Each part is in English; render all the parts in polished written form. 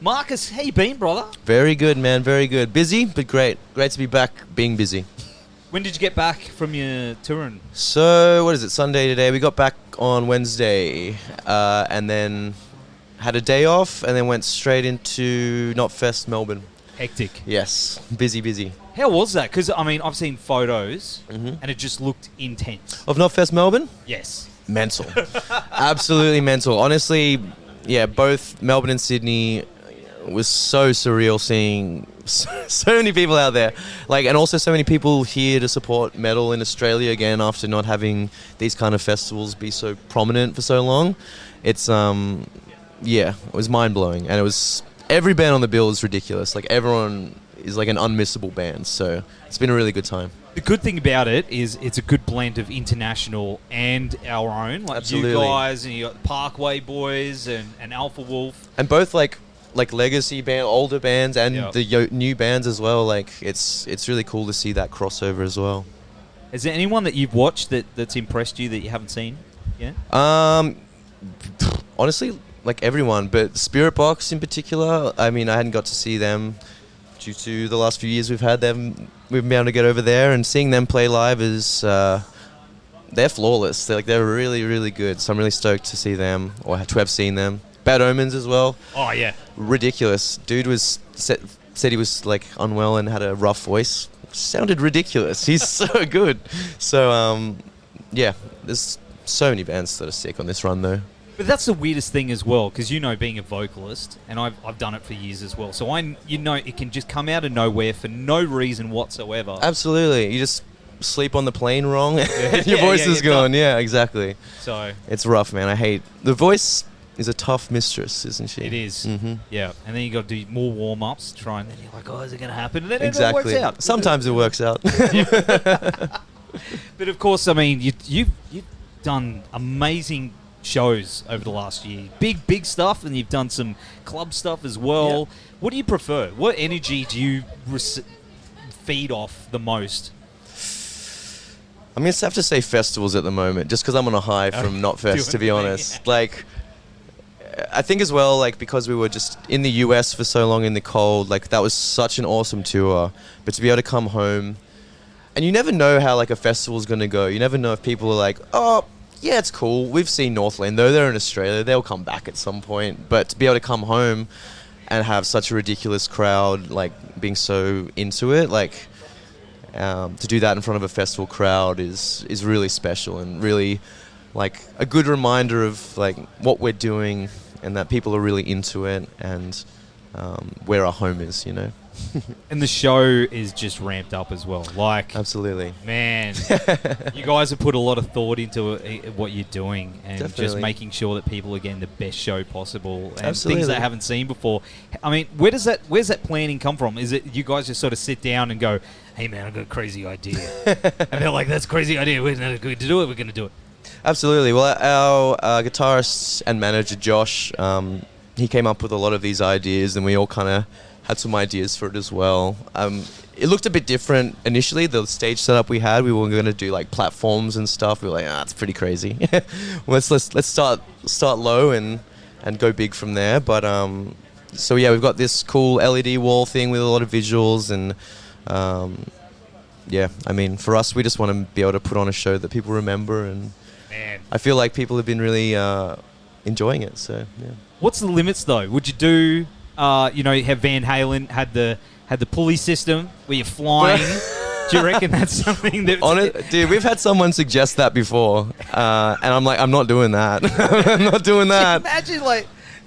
Marcus, how you been, brother? Very good, man. Very good. Busy, but great. Great to be back being busy. When did you get back from your touring? So, what is it? Sunday today. We got back on Wednesday and then had a day off and then went straight into Knotfest Melbourne. Hectic. Yes. Busy. How was that? Because, I mean, I've seen photos and it just looked intense. Of Knotfest Melbourne? Yes. Mental. Absolutely mental. Honestly, yeah, both Melbourne and Sydney was so surreal seeing so many people out there, and also so many people here to support metal in Australia again after not having these kind of festivals be so prominent for so long. It's it was mind blowing, and it was every band on the bill is ridiculous. Everyone is an unmissable band, so it's been a really good time. The good thing about it is it's a good blend of international and our own, Absolutely. You guys, and you got Parkway Boys and Alpha Wolf, and both like legacy band, older bands, and the new bands as well. It's really cool to see that crossover as well. Is there anyone that you've watched that's impressed you that you haven't seen yet? Honestly, everyone, but Spirit Box in particular. I mean, I hadn't got to see them due to the last few years we've had them. We've been able to get over there, and seeing them play live is they're flawless. They're really, really good. So I'm really stoked to see them or to have seen them. Bad Omens as well. Oh yeah, ridiculous. Dude said he was unwell and had a rough voice. Sounded ridiculous. He's so good. So there's so many bands that are sick on this run though. But that's the weirdest thing as well, because being a vocalist, and I've done it for years as well. So it can just come out of nowhere for no reason whatsoever. Absolutely, you just sleep on the plane wrong, and your voice is gone. Yeah, exactly. So it's rough, man. I hate the voice. Is a tough mistress, isn't she? It is. Mm-hmm. Yeah, and then you got to do more warm-ups, try, and then you're like, oh, is it going to happen? And then it all works out. Sometimes it works out. But of course, I mean, you've done amazing shows over the last year. Big stuff, and you've done some club stuff as well. Yeah. What do you prefer? What energy do you feed off the most? I mean, I have to say festivals at the moment, just because I'm on a high from Knotfest, to be honest. I think as well, because we were just in the US for so long in the cold, that was such an awesome tour. But to be able to come home, and you never know how a festival's going to go. You never know if people are like, oh, yeah, it's cool. We've seen Northlane, though they're in Australia. They'll come back at some point. But to be able to come home and have such a ridiculous crowd, being so into it, to do that in front of a festival crowd is really special and really a good reminder of what we're doing and that people are really into it and where our home is, And the show is just ramped up as well. Absolutely. Man, you guys have put a lot of thought into what you're doing and Definitely. Just making sure that people are getting the best show possible and Absolutely. things they haven't seen before. I mean, where's that planning come from? Is it you guys just sort of sit down and go, hey man, I've got a crazy idea. And they're like, that's a crazy idea. We're going to do it. We're going to do it. Absolutely. Well, our guitarist and manager, Josh, he came up with a lot of these ideas, and we all kind of had some ideas for it as well. It looked a bit different initially, the stage setup we had. We were going to do platforms and stuff. We were like, it's pretty crazy. Let's start low and go big from there. But so yeah, we've got this cool LED wall thing with a lot of visuals, and I mean, for us, we just want to be able to put on a show that people remember, and man, I feel like people have been really enjoying it. So yeah. What's the limits though? Would you do? Have Van Halen had the pulley system where you're flying? Do you reckon that's something that... Dude, we've had someone suggest that before, and I'm like, I'm not doing that. I'm not doing that. Imagine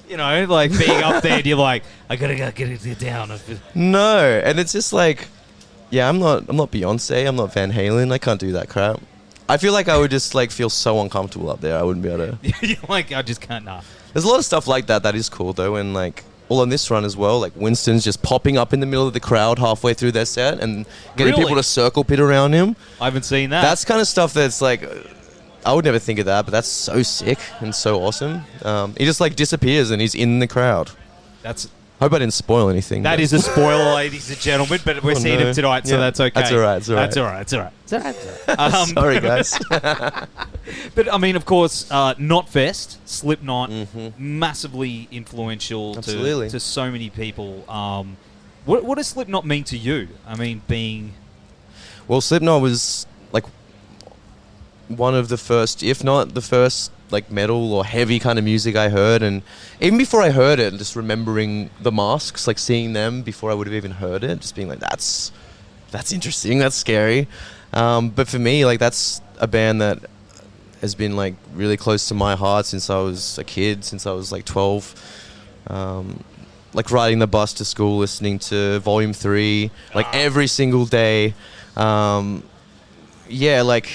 being up there and you're like, I gotta get it down. No, and it's just I'm not Beyonce, I'm not Van Halen, I can't do that crap. I feel like I would just feel so uncomfortable up there. I wouldn't be able to. You're like, I just can't. Nah. There's a lot of stuff like that is cool though, and all on this run as well. Winston's just popping up in the middle of the crowd halfway through their set and getting people to circle pit around him. I haven't seen that. That's kind of stuff that's I would never think of that, but that's so sick and so awesome. He just disappears and he's in the crowd. That's Hope I didn't spoil anything. That is a spoiler, ladies and gentlemen, but we're seeing him tonight, so that's okay. That's all right. That's all right. Sorry, guys. But I mean, of course, Knotfest, Slipknot, massively influential to so many people. What does Slipknot mean to you? I mean, being... Well, Slipknot was like one of the first, if not the first, like metal or heavy kind of music I heard. And even before I heard it, just remembering the masks, like seeing them before I would have even heard it, just being like, that's interesting, that's scary. But for me, like, that's a band that has been like really close to my heart since I was a kid, since I was like 12. Like riding the bus to school, listening to Volume 3, like every single day. Yeah, like,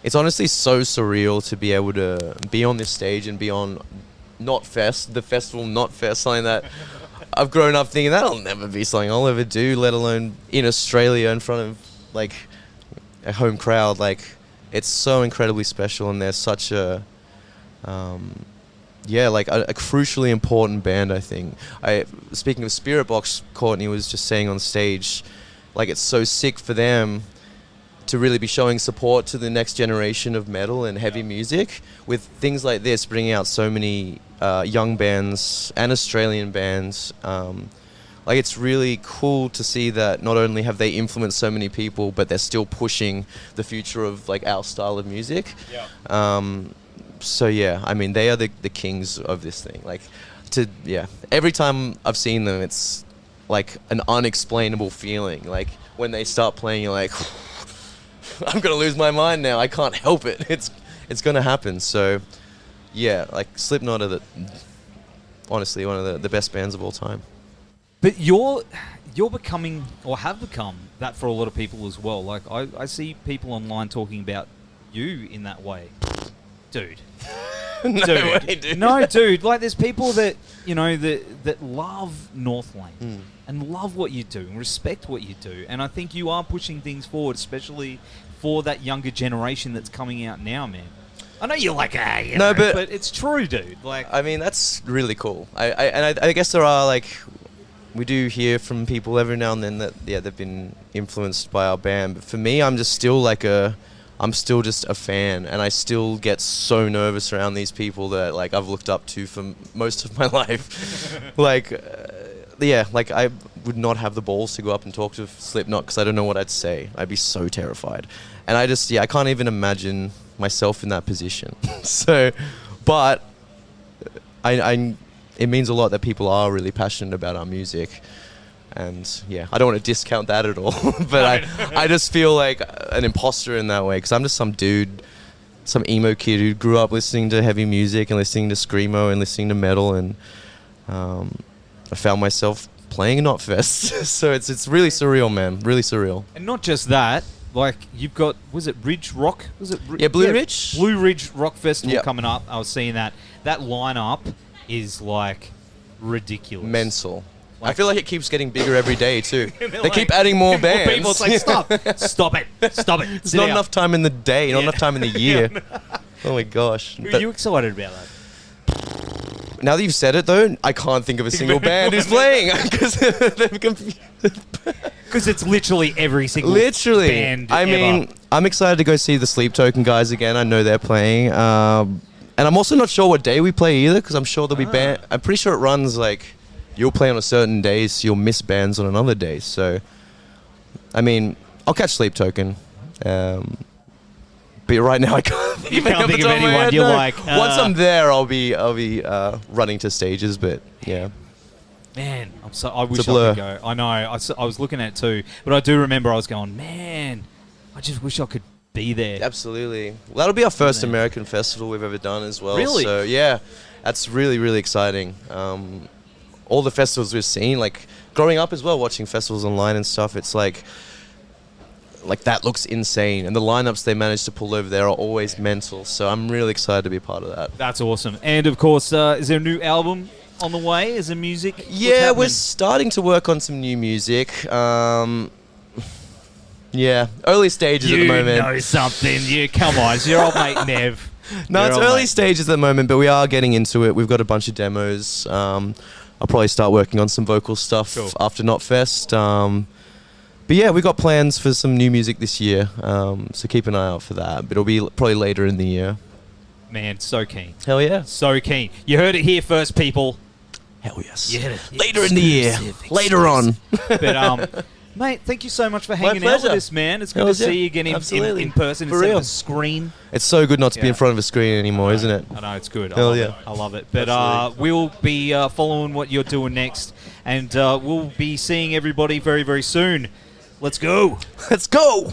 it's honestly so surreal to be able to be on this stage and be on Knotfest, the festival Knotfest, something that I've grown up thinking that'll never be something I'll ever do, let alone in Australia in front of like a home crowd. Like, it's so incredibly special, and they're such a like a crucially important band, I think. Speaking of Spirit Box, Courtney was just saying on stage, like, it's so sick for them to really be showing support to the next generation of metal and heavy music with things like this, bringing out so many young bands and Australian bands. Like, it's really cool to see that not only have they influenced so many people, but they're still pushing the future of like our style of music. So yeah, I mean, they are the kings of this thing. Like, every time I've seen them, it's like an unexplainable feeling. Like, when they start playing, you're like, I'm gonna lose my mind now. I can't help it. It's gonna happen. So yeah, like, Slipknot are honestly one of the best bands of all time. But you're becoming, or have become, that for a lot of people as well. Like, I see people online talking about you in that way. Dude. No, dude. Like, there's people that, you know, that love Northlane and love what you do and respect what you do. And I think you are pushing things forward, especially for that younger generation that's coming out now, man. I know you're like, but it's true, dude. Like, I mean, that's really cool. I guess there are, like, we do hear from people every now and then that, they've been influenced by our band. But for me, I'm still just a fan, and I still get so nervous around these people that, like, I've looked up to for most of my life. Like, like, I would not have the balls to go up and talk to Slipknot because I don't know what I'd say. I'd be so terrified. And I can't even imagine myself in that position. So, but it means a lot that people are really passionate about our music. And yeah, I don't want to discount that at all, but I just feel like an imposter in that way, because I'm just some dude, some emo kid who grew up listening to heavy music and listening to screamo and listening to metal, and I found myself playing Knotfest. So it's really surreal, man, really surreal. And not just that, like, you've got, was it Ridge Rock? Blue Ridge? Blue Ridge Rock Festival coming up. I was seeing that. That lineup is like ridiculous. Mental. Like, I feel like it keeps getting bigger every day too. They keep adding more bands. More people. It's like, stop it. It's not enough time in the day, not enough time in the year. Oh my gosh. Are you excited about that? Now that you've said it, though, I can't think of a single band who's playing, because it's literally every single band. I mean, I'm excited to go see the Sleep Token guys again. I know they're playing, and I'm also not sure what day we play either, because I'm sure there'll be band. I'm pretty sure it runs like, you'll play on a certain day, so you'll miss bands on another day. So, I mean, I'll catch Sleep Token. But right now I can't think of anyone. You're like, once I'm there, I'll be running to stages. But yeah, man, I wish I could go. I know. I was looking at it too, but I do remember I was going, man, I just wish I could be there. Absolutely. Well, that'll be our first American festival we've ever done as well. Really? So yeah, that's really, really exciting. All the festivals we've seen, like growing up as well, watching festivals online and stuff, it's like that looks insane, and the lineups they managed to pull over there are always mental. So I'm really excited to be a part of that. That's awesome. And of course, is there a new album on the way? Is there music? Yeah, we're starting to work on some new music. Yeah, early stages at the moment. You know something. Come on, it's your old mate Nev. No, it's early stages at the moment, but we are getting into it. We've got a bunch of demos. I'll probably start working on some vocal stuff after Knotfest. But yeah, we got plans for some new music this year, so keep an eye out for that. But it'll be probably later in the year. Man, so keen. Hell yeah. So keen. You heard it here first, people. Hell yes. Yeah, later in the year. Later on. But, mate, thank you so much for hanging out with us, man. It's good to see you again in person instead of a screen. It's so good not to be in front of a screen anymore, isn't it? I know, it's good. Hell yeah. I love it. But we'll be following what you're doing next, and we'll be seeing everybody very, very soon. Let's go. Let's go.